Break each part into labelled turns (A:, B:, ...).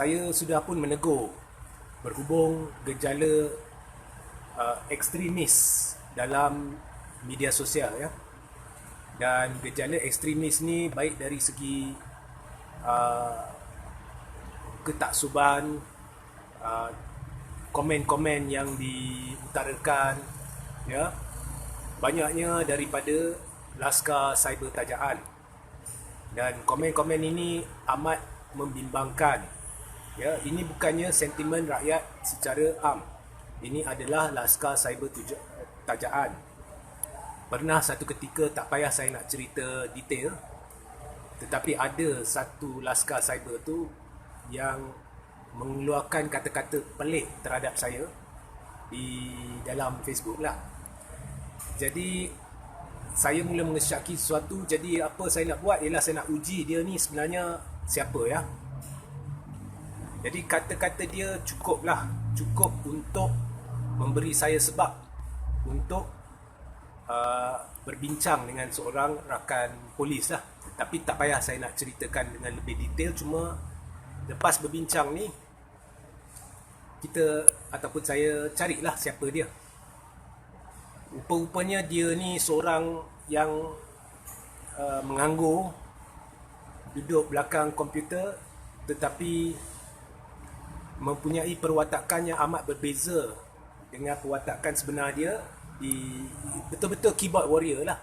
A: saya sudah pun menegur berhubung gejala ekstremis dalam media sosial, ya. Dan gejala ekstremis ni baik dari segi ketaksuban, komen-komen yang diutarakan, ya, banyaknya daripada Laskar Cyber Tajaan. Dan komen-komen ini amat membimbangkan, ya. Ini bukannya sentimen rakyat secara am. Ini adalah Laskar Cyber Tajaan. Pernah satu ketika, tak payah saya nak cerita detail, tetapi ada satu Laskar Cyber tu yang mengeluarkan kata-kata pelik terhadap saya di dalam Facebook lah. Jadi saya mula mengesyaki sesuatu. Jadi apa saya nak buat ialah saya nak uji dia ni sebenarnya siapa, ya. Jadi kata-kata dia cukup untuk memberi saya sebab untuk berbincang dengan seorang rakan polis lah. Tapi tak payah saya nak ceritakan dengan lebih detail. Cuma lepas berbincang ni, kita ataupun saya carilah siapa dia. Rupa-rupanya dia ni seorang yang menganggur, duduk belakang komputer, tetapi mempunyai perwatakan yang amat berbeza dengan perwatakan sebenar dia. Betul-betul keyboard warrior lah.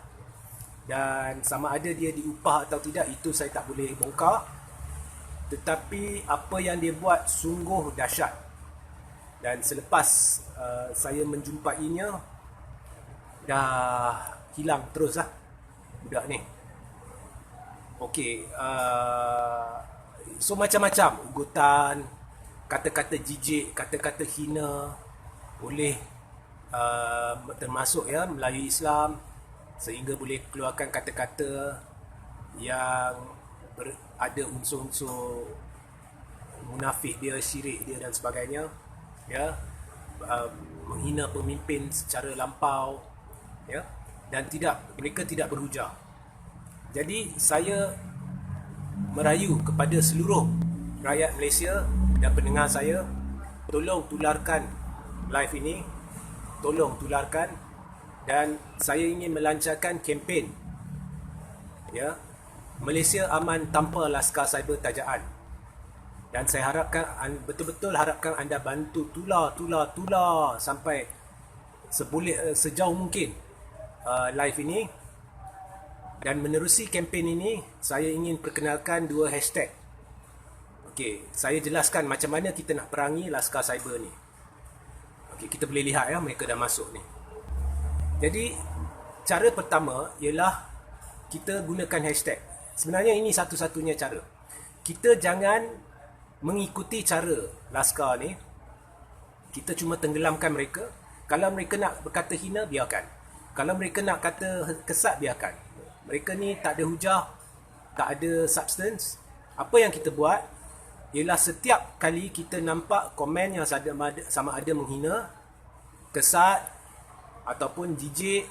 A: Dan sama ada dia diupah atau tidak, itu saya tak boleh bongkar. Tetapi apa yang dia buat sungguh dahsyat. Dan selepas saya menjumpainya, dah hilang terus lah budak ni. Okey, so macam-macam ugutan, kata-kata jijik, kata-kata hina boleh termasuk, ya, Melayu Islam, sehingga boleh keluarkan kata-kata yang ada unsur-unsur munafik dia, syirik dia dan sebagainya, ya. Menghina pemimpin secara lampau, ya, dan mereka tidak berhujah. Jadi saya merayu kepada seluruh rakyat Malaysia dan pendengar saya, tolong tularkan live ini, tolong tularkan. Dan saya ingin melancarkan kempen, ya, Malaysia aman tanpa Laskar Cyber Tajaan. Dan saya harapkan, betul-betul harapkan anda bantu tular sampai sejauh mungkin live ini. Dan menerusi kempen ini, saya ingin perkenalkan 2 hashtag. Okey, saya jelaskan macam mana kita nak perangi Laskar Cyber ni. Okey, kita boleh lihat, ya, mereka dah masuk ni. Jadi cara pertama ialah kita gunakan hashtag. Sebenarnya ini satu-satunya cara. Kita jangan mengikuti cara Laskar ni. Kita cuma tenggelamkan mereka. Kalau mereka nak berkata hina, biarkan. Kalau mereka nak kata kesat, biarkan. Mereka ni tak ada hujah, tak ada substance. Apa yang kita buat ialah setiap kali kita nampak komen yang sama ada menghina, kesat, ataupun jijik,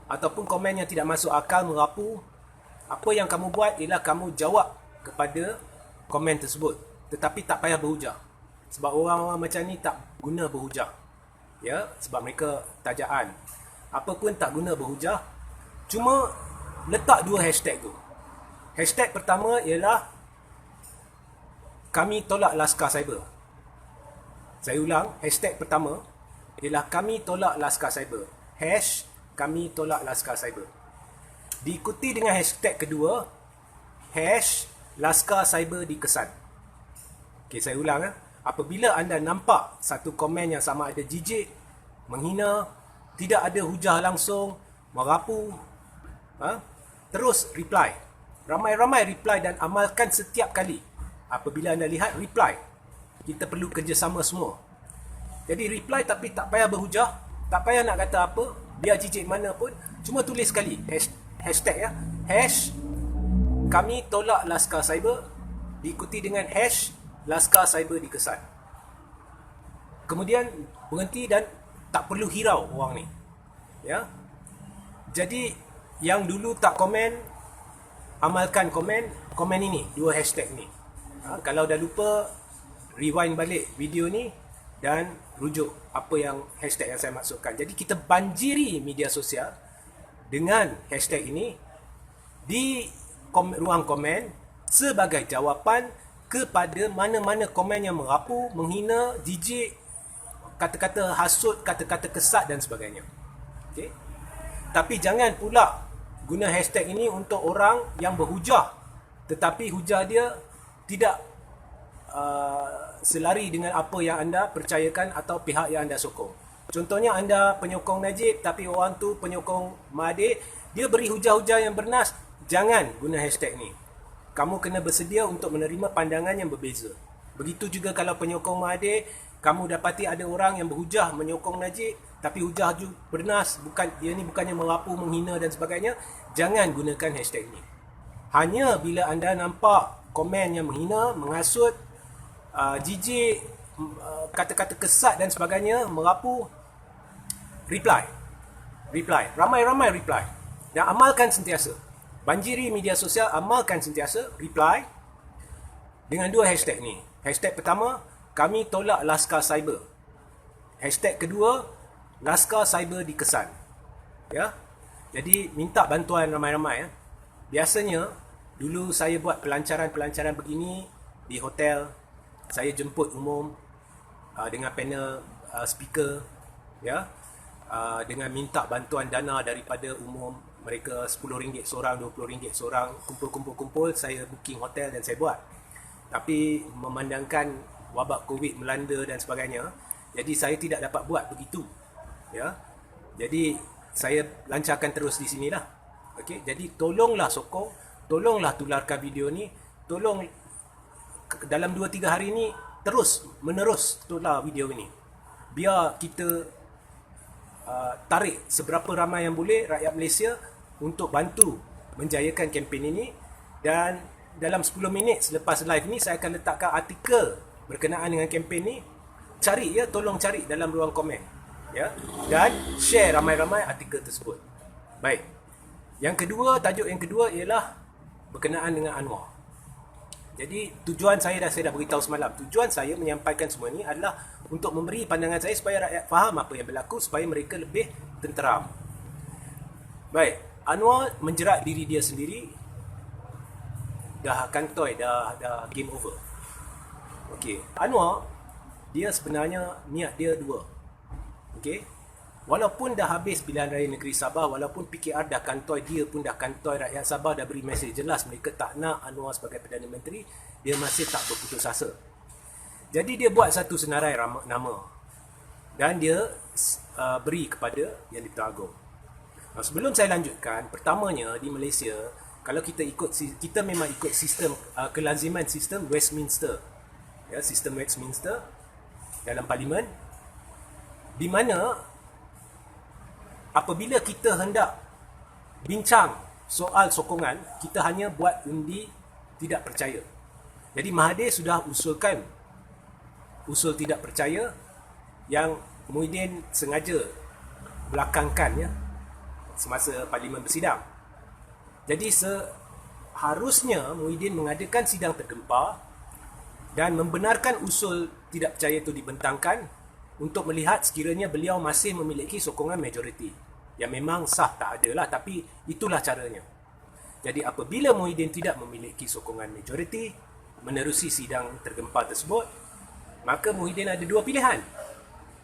A: ataupun komen yang tidak masuk akal, merapu, apa yang kamu buat ialah kamu jawab kepada komen tersebut. Tetapi tak payah berhujah. Sebab orang-orang macam ni tak guna berhujah, ya, sebab mereka tajaan. Apa pun tak guna berhujah. Cuma letak 2 hashtag tu. Hashtag pertama ialah kami tolak Laskar Cyber. Saya ulang, hashtag pertama ialah kami tolak Laskar Cyber. Kami tolak Laskar Cyber. Diikuti dengan hashtag kedua, Laskar Cyber dikesan. Okey, saya ulang. Apabila anda nampak satu komen yang sama ada jijik, menghina, tidak ada hujah langsung, merapu, terus reply. Ramai-ramai reply dan amalkan setiap kali. Apabila anda lihat reply, kita perlu kerjasama semua. Jadi reply, tapi tak payah berhujah, tak payah nak kata apa, biar jijik mana pun, cuma tulis sekali hashtag, ya, kami tolak Laskar Cyber, diikuti dengan Laskar Cyber dikesan. Kemudian berhenti dan tak perlu hirau orang ni, ya. Jadi yang dulu tak komen, amalkan komen ini, 2 hashtag ni. Kalau dah lupa, rewind balik video ni dan rujuk apa yang hashtag yang saya maksudkan. Jadi kita banjiri media sosial dengan hashtag ini di ruang komen sebagai jawapan kepada mana-mana komen yang merapu, menghina, jijik, kata-kata hasut, kata-kata kesat dan sebagainya. Okay? Tapi jangan pula guna hashtag ini untuk orang yang berhujah, tetapi hujah dia tidak selari dengan apa yang anda percayakan atau pihak yang anda sokong. Contohnya anda penyokong Najib tapi orang tu penyokong Mahathir, dia beri hujah-hujah yang bernas, jangan guna hashtag ni. Kamu kena bersedia untuk menerima pandangan yang berbeza. Begitu juga kalau penyokong Mahathir, kamu dapati ada orang yang berhujah menyokong Najib tapi hujah ju bernas, dia ni bukannya merapu, menghina dan sebagainya, jangan gunakan hashtag ni. Hanya bila anda nampak komen yang menghina, menghasut, jijik, kata-kata kesat dan sebagainya, merapu, reply. Ramai-ramai reply. Dan amalkan sentiasa. Banjiri media sosial, amalkan sentiasa, reply dengan 2 hashtag ni. Hashtag pertama, kami tolak Laskar Cyber. Hashtag kedua, Laskar Cyber dikesan. Ya. Jadi minta bantuan ramai-ramai ya. Biasanya dulu saya buat pelancaran-pelancaran begini di hotel. Saya jemput umum dengan panel speaker ya. Dengan minta bantuan dana daripada umum, mereka RM10 seorang, RM20 seorang, kumpul, saya booking hotel dan saya buat. Tapi memandangkan wabak Covid melanda dan sebagainya, jadi saya tidak dapat buat begitu. Ya. Jadi saya lancarkan terus di sinilah. Okey, jadi tolonglah sokong, tolonglah tularkan video ni, tolong dalam 2-3 hari ni terus menerus tular video ni. Biar kita tarik seberapa ramai yang boleh rakyat Malaysia untuk bantu menjayakan kempen ini. Dan dalam 10 minit selepas live ni saya akan letakkan artikel berkenaan dengan kempen ni. Cari ya, tolong cari dalam ruang komen ya, dan share ramai-ramai artikel tersebut. Baik. Yang kedua, tajuk yang kedua ialah berkenaan dengan Anwar. Jadi tujuan saya dah beritahu semalam. Tujuan saya menyampaikan semua ni adalah untuk memberi pandangan saya supaya rakyat faham apa yang berlaku, supaya mereka lebih tenteram. Baik, Anwar menjerat diri dia sendiri. Dah kantoi, dah game over. Okey, Anwar dia sebenarnya niat dia dua. Okey. Walaupun dah habis pilihan raya negeri Sabah, walaupun PKR dah kantoi, dia pun dah kantoi, rakyat Sabah dah beri mesej jelas mereka tak nak Anwar sebagai Perdana Menteri, dia masih tak berputus asa. Jadi dia buat satu senarai nama dan dia beri kepada Yang di-Pertuan Agong. Nah, sebelum saya lanjutkan, pertamanya di Malaysia, kalau kita memang ikut sistem kelaziman sistem Westminster. Ya, sistem Westminster dalam parlimen, di mana apabila kita hendak bincang soal sokongan, kita hanya buat undi tidak percaya. Jadi Mahathir sudah usulkan usul tidak percaya yang Muhyiddin sengaja belakangkan ya, semasa parlimen bersidang. Jadi seharusnya Muhyiddin mengadakan sidang tergempar dan membenarkan usul tidak percaya itu dibentangkan untuk melihat sekiranya beliau masih memiliki sokongan majoriti. Yang memang sah tak adalah, tapi itulah caranya. Jadi apabila Muhyiddin tidak memiliki sokongan majoriti menerusi sidang tergempar tersebut, maka Muhyiddin ada 2 pilihan.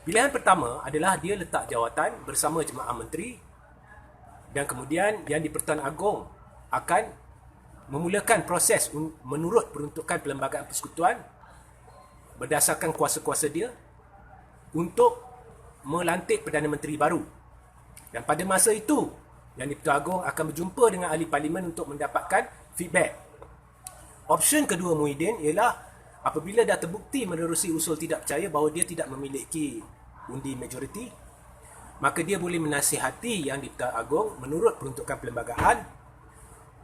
A: Pilihan pertama adalah dia letak jawatan bersama jemaah menteri, dan kemudian Yang di-Pertuan Agong akan memulakan proses menurut peruntukan Perlembagaan Persekutuan berdasarkan kuasa-kuasa dia untuk melantik Perdana Menteri baru. Dan pada masa itu, Yang di-Pertuan Agong akan berjumpa dengan ahli parlimen untuk mendapatkan feedback. Option kedua Muhyiddin ialah apabila dah terbukti menerusi usul tidak percaya bahawa dia tidak memiliki undi majoriti, maka dia boleh menasihati Yang di-Pertuan Agong menurut peruntukan perlembagaan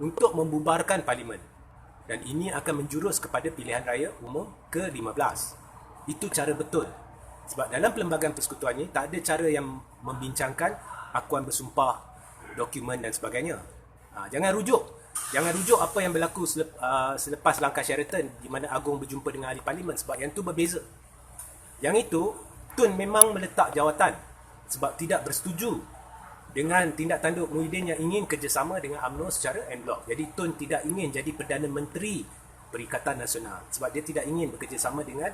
A: untuk membubarkan parlimen. Dan ini akan menjurus kepada pilihan raya umum ke-15. Itu cara betul. Sebab dalam Perlembagaan Persekutuan ini tak ada cara yang membincangkan akuan bersumpah, dokumen dan sebagainya. Jangan rujuk Jangan rujuk apa yang berlaku selepas langkah Sheraton di mana Agong berjumpa dengan ahli parlimen, sebab yang tu berbeza. Yang itu, Tun memang meletak jawatan sebab tidak bersetuju dengan tindak tanduk Muhyiddin yang ingin kerjasama dengan UMNO secara en bloc. Jadi Tun tidak ingin jadi Perdana Menteri Perikatan Nasional sebab dia tidak ingin bekerjasama dengan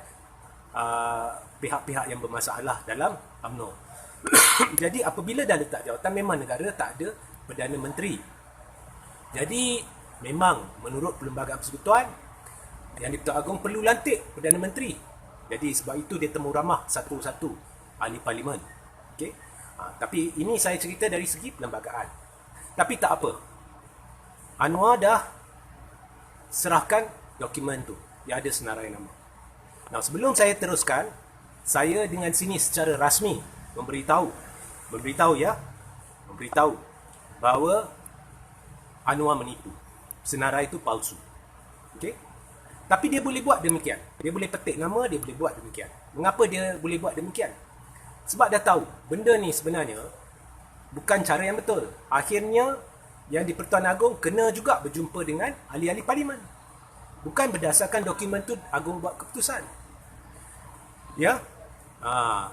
A: pihak-pihak yang bermasalah dalam UMNO. Jadi apabila dah letak jawatan, memang negara tak ada Perdana Menteri. Jadi memang menurut Perlembagaan Persekutuan, Yang di-Pertuan Agong perlu lantik Perdana Menteri. Jadi sebab itu dia temu ramah satu-satu ahli parlimen. Okay? Tapi ini saya cerita dari segi perlembagaan. Tapi tak apa. Anwar dah serahkan dokumen tu yang ada senarai nama. Nah, sebelum saya teruskan, saya dengan sini secara rasmi memberitahu bahawa Anwar menipu. Senarai itu palsu. Okey? Tapi dia boleh buat demikian. Dia boleh petik nama, dia boleh buat demikian. Mengapa dia boleh buat demikian? Sebab dah tahu benda ni sebenarnya bukan cara yang betul. Akhirnya yang di Pertuan Agong kena juga berjumpa dengan ahli-ahli parlimen. Bukan berdasarkan dokumen tu Agong buat keputusan. Ya.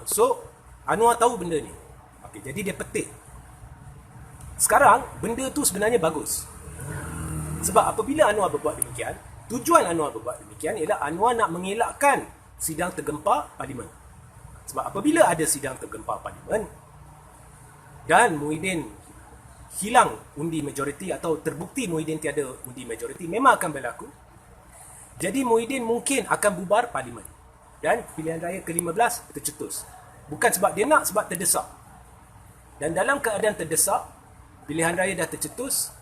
A: So Anwar tahu benda ni. Okey, jadi dia petik. Sekarang benda tu sebenarnya bagus. Sebab apabila Anwar berbuat demikian, tujuan Anwar berbuat demikian ialah Anwar nak mengelakkan sidang tergempar parlimen. Sebab apabila ada sidang tergempar parlimen dan Muhyiddin hilang undi majoriti atau terbukti Muhyiddin tiada undi majoriti, memang akan berlaku. Jadi Muhyiddin mungkin akan bubar parlimen dan pilihan raya ke-15 tercetus. Bukan sebab dia nak, sebab terdesak. Dan dalam keadaan terdesak, pilihan raya dah tercetus.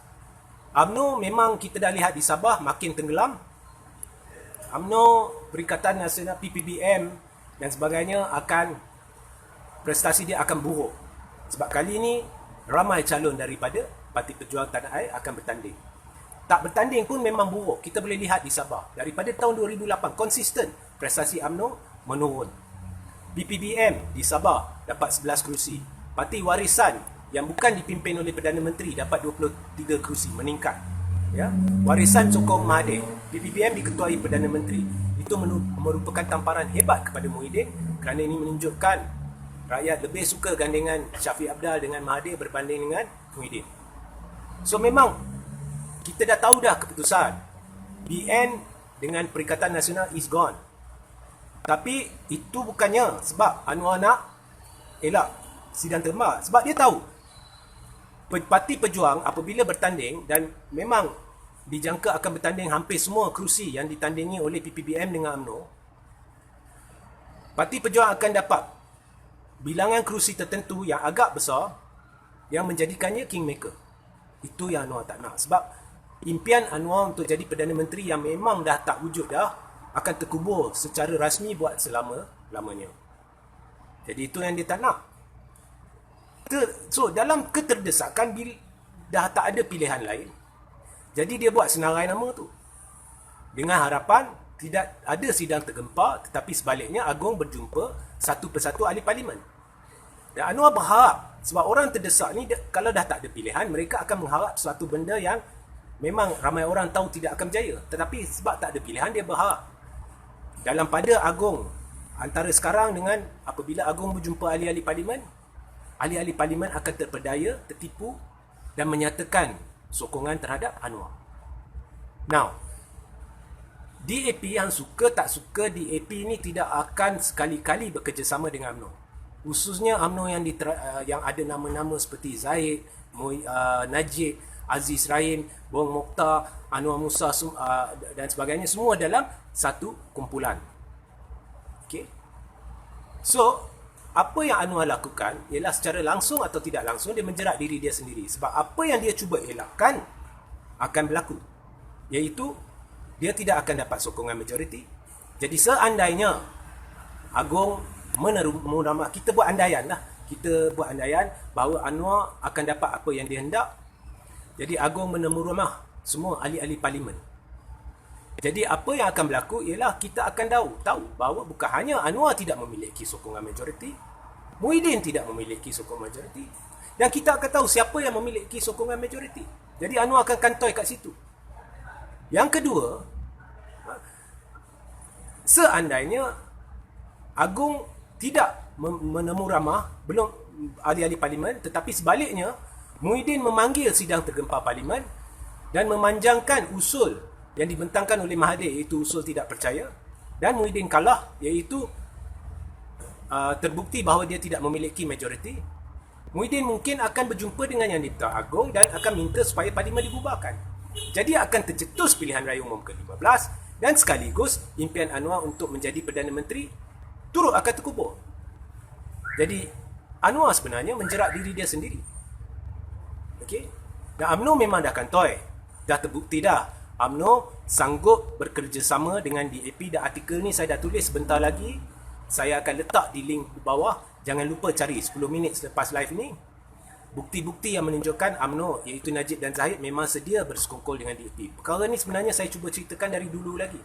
A: UMNO memang kita dah lihat di Sabah makin tenggelam. UMNO, Perikatan Nasional, PPBM dan sebagainya prestasi dia akan buruk. Sebab kali ini ramai calon daripada Parti Pejuang Tanah Air akan bertanding. Tak bertanding pun memang buruk. Kita boleh lihat di Sabah. Daripada tahun 2008 konsisten prestasi UMNO menurun. PPBM di Sabah dapat 11 kerusi. Parti Warisan yang bukan dipimpin oleh Perdana Menteri dapat 23 kerusi, meningkat. Ya, Warisan sokong Mahathir. PPBM diketuai Perdana Menteri. Itu merupakan tamparan hebat kepada Muhyiddin kerana ini menunjukkan rakyat lebih suka gandengan Syafiq Abdal dengan Mahathir berbanding dengan Muhyiddin. So memang kita dah tahu dah keputusan. BN dengan Perikatan Nasional is gone. Tapi itu bukannya sebab Anwar nak elak sidang tergempar. Sebab dia tahu Parti Pejuang apabila bertanding, dan memang dijangka akan bertanding hampir semua kerusi yang ditandingi oleh PPBM dengan UMNO, Parti Pejuang akan dapat bilangan kerusi tertentu yang agak besar yang menjadikannya kingmaker. Itu yang Anwar tak nak. Sebab impian Anwar untuk jadi Perdana Menteri yang memang dah tak wujud dah akan terkubur secara rasmi buat selama-lamanya. Jadi itu yang dia tak nak. So dalam keterdesakan, dah tak ada pilihan lain, jadi dia buat senarai nama tu dengan harapan tidak ada sidang tergempar, tetapi sebaliknya Agong berjumpa satu persatu ahli parlimen. Dan Anwar berharap, sebab orang terdesak ni kalau dah tak ada pilihan, mereka akan mengharap suatu benda yang memang ramai orang tahu tidak akan berjaya. Tetapi sebab tak ada pilihan, dia berharap dalam pada Agong antara sekarang dengan apabila Agong berjumpa ahli-ahli parlimen, ahli-ahli parlimen akan terpedaya, tertipu dan menyatakan sokongan terhadap Anwar. Now, DAP yang suka tak suka, DAP ni tidak akan sekali-kali bekerjasama dengan UMNO. Khususnya UMNO yang ada nama-nama seperti Zahid, Najib, Aziz Rahim, Bong Mokhtar, Anwar Musa dan sebagainya, semua dalam satu kumpulan. Okay? So, apa yang Anwar lakukan ialah secara langsung atau tidak langsung dia menjerat diri dia sendiri. Sebab apa yang dia cuba elakkan akan berlaku. Iaitu dia tidak akan dapat sokongan majoriti. Jadi seandainya Agong menerima, kita buat andaian lah. Kita buat andaian bahawa Anwar akan dapat apa yang dia hendak. Jadi Agong menerima semua ahli-ahli parlimen. Jadi apa yang akan berlaku ialah kita akan tahu bahawa bukan hanya Anwar tidak memiliki sokongan majoriti, Muhyiddin tidak memiliki sokongan majoriti, dan kita akan tahu siapa yang memiliki sokongan majoriti. Jadi Anwar akan kantoi kat situ. Yang kedua, seandainya Agung tidak menemu ramah, belum ahli-ahli parlimen, tetapi sebaliknya Muhyiddin memanggil sidang tergempar parlimen dan memanjangkan usul yang dibentangkan oleh Mahathir, iaitu usul tidak percaya, dan Muhyiddin kalah, iaitu terbukti bahawa dia tidak memiliki majoriti, Muhyiddin mungkin akan berjumpa dengan Yang di-Pertuan Agong dan akan minta supaya parlimen dibubarkan. Jadi akan tercetus pilihan raya umum ke-15 dan sekaligus impian Anwar untuk menjadi Perdana Menteri turut akan terkubur. Jadi Anwar sebenarnya menjerat diri dia sendiri. Okey? Dan UMNO memang dah kantoi. Dah terbukti dah. UMNO sanggup bekerjasama dengan DAP, dan artikel ni saya dah tulis sebentar lagi. Saya akan letak di link di bawah. Jangan lupa cari 10 minit selepas live ni. Bukti-bukti yang menunjukkan UMNO, iaitu Najib dan Zahid, memang sedia bersekongkol dengan DAP. Perkara ni sebenarnya saya cuba ceritakan dari dulu lagi.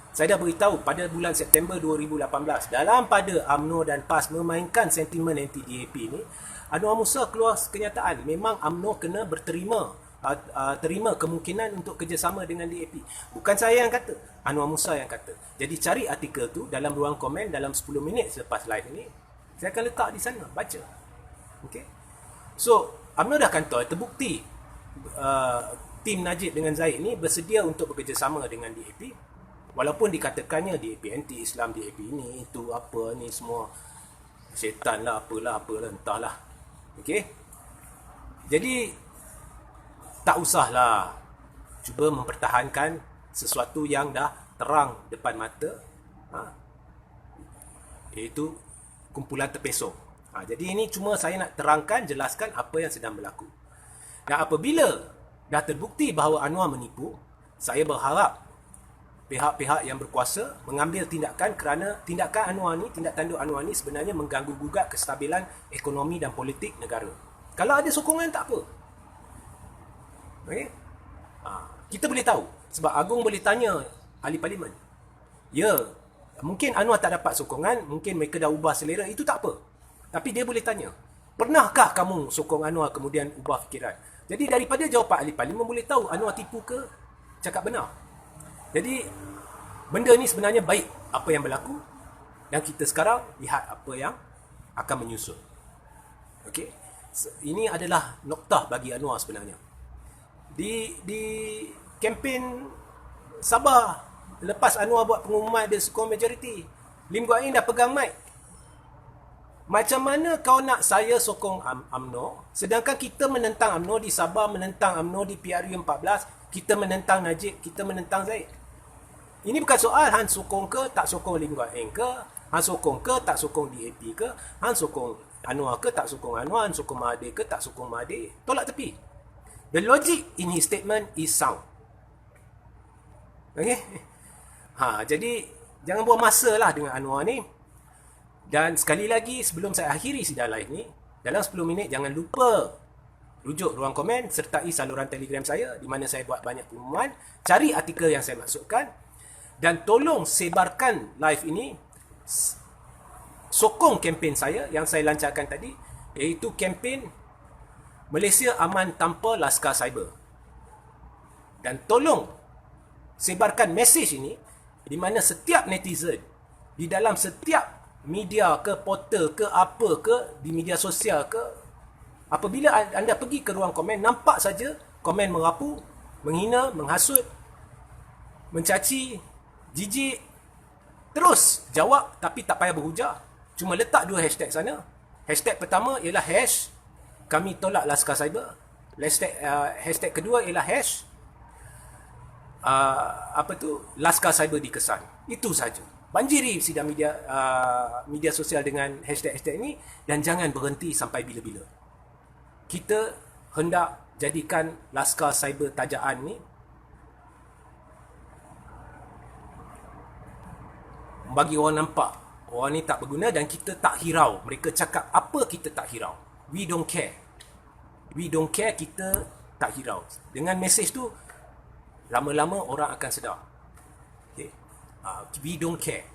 A: Saya dah beritahu pada bulan September 2018, dalam pada UMNO dan PAS memainkan sentimen anti-DAP ni, Anwar Musa keluar kenyataan, memang UMNO kena terima kemungkinan untuk kerjasama dengan DAP. Bukan saya yang kata, Anwar Musa yang kata. Jadi cari artikel tu dalam ruang komen dalam 10 minit selepas live ni. Saya akan letak di sana, baca. Okay? So, UMNO dah kantoi, terbukti tim Najib dengan Zahid ni bersedia untuk bekerjasama dengan DAP. Walaupun dikatakannya DAP anti-Islam, DAP ini, itu, apa ni semua syaitan lah, apalah, entahlah. Okay? Jadi, tak usahlah cuba mempertahankan sesuatu yang dah terang depan mata, iaitu kumpulan terpesong. Jadi ini cuma saya nak terangkan, jelaskan apa yang sedang berlaku. Dan apabila dah terbukti bahawa Anwar menipu, saya berharap pihak-pihak yang berkuasa mengambil tindakan, kerana tindakan Anwar ni, tindak tanduk Anwar ni sebenarnya mengganggu gugat kestabilan ekonomi dan politik negara. Kalau ada sokongan, tak apa. Okay? Kita boleh tahu, sebab Agong boleh tanya ahli parlimen. Ya, mungkin Anwar tak dapat sokongan, mungkin mereka dah ubah selera, itu tak apa. Tapi dia boleh tanya, pernahkah kamu sokong Anwar kemudian ubah fikiran? Jadi daripada jawapan ahli parlimen boleh tahu Anwar tipu ke cakap benar. Jadi benda ni sebenarnya baik apa yang berlaku, dan kita sekarang lihat apa yang akan menyusul. Okey. Ini adalah noktah bagi Anwar sebenarnya. Di kempen Sabah, lepas Anwar buat pengumuman dia sokong majoriti, Lim Guat Eng dah pegang mic. Macam mana kau nak saya sokong UMNO, sedangkan kita menentang UMNO di Sabah, menentang UMNO di PRU 14, kita menentang Najib, kita menentang Zahid. Ini bukan soal Han sokong ke tak sokong Lim Guat Eng ke, Han sokong ke tak sokong DAP ke, Han sokong Anwar ke tak sokong Anwar, Han sokong Mahathir ke tak sokong Mahathir. Tolak tepi. The logic in his statement is sound. Okay? Jadi jangan buang masa lah dengan Anwar ni. Dan sekali lagi, sebelum saya akhiri sidang live ni, dalam 10 minit jangan lupa rujuk ruang komen sertai saluran Telegram saya di mana saya buat banyak pengumuman. Cari artikel yang saya maksudkan dan tolong sebarkan live ini. Sokong kempen saya yang saya lancarkan tadi, iaitu kempen Malaysia Aman Tanpa Laskar Cyber. Dan tolong sebarkan mesej ini di mana setiap netizen di dalam setiap media ke, portal ke, apa ke, di media sosial ke, apabila anda pergi ke ruang komen, nampak saja komen merapu, menghina, menghasut, mencaci, jijik, terus jawab tapi tak payah berhujah. Cuma letak 2 hashtag sana. Hashtag pertama ialah hash kami tolak Laskar Cyber. Hashtag kedua ialah hash Laskar Cyber dikesan. Itu saja. Banjiri sidang media sosial dengan hashtag-hashtag ini, dan jangan berhenti sampai bila-bila. Kita hendak jadikan Laskar Cyber tajaan ni bagi orang nampak orang ni tak berguna, dan kita tak hirau. Mereka cakap apa, kita tak hirau. We don't care. We don't care, kita tak hirau. Dengan mesej tu, lama-lama orang akan sedar. Okay. We don't care.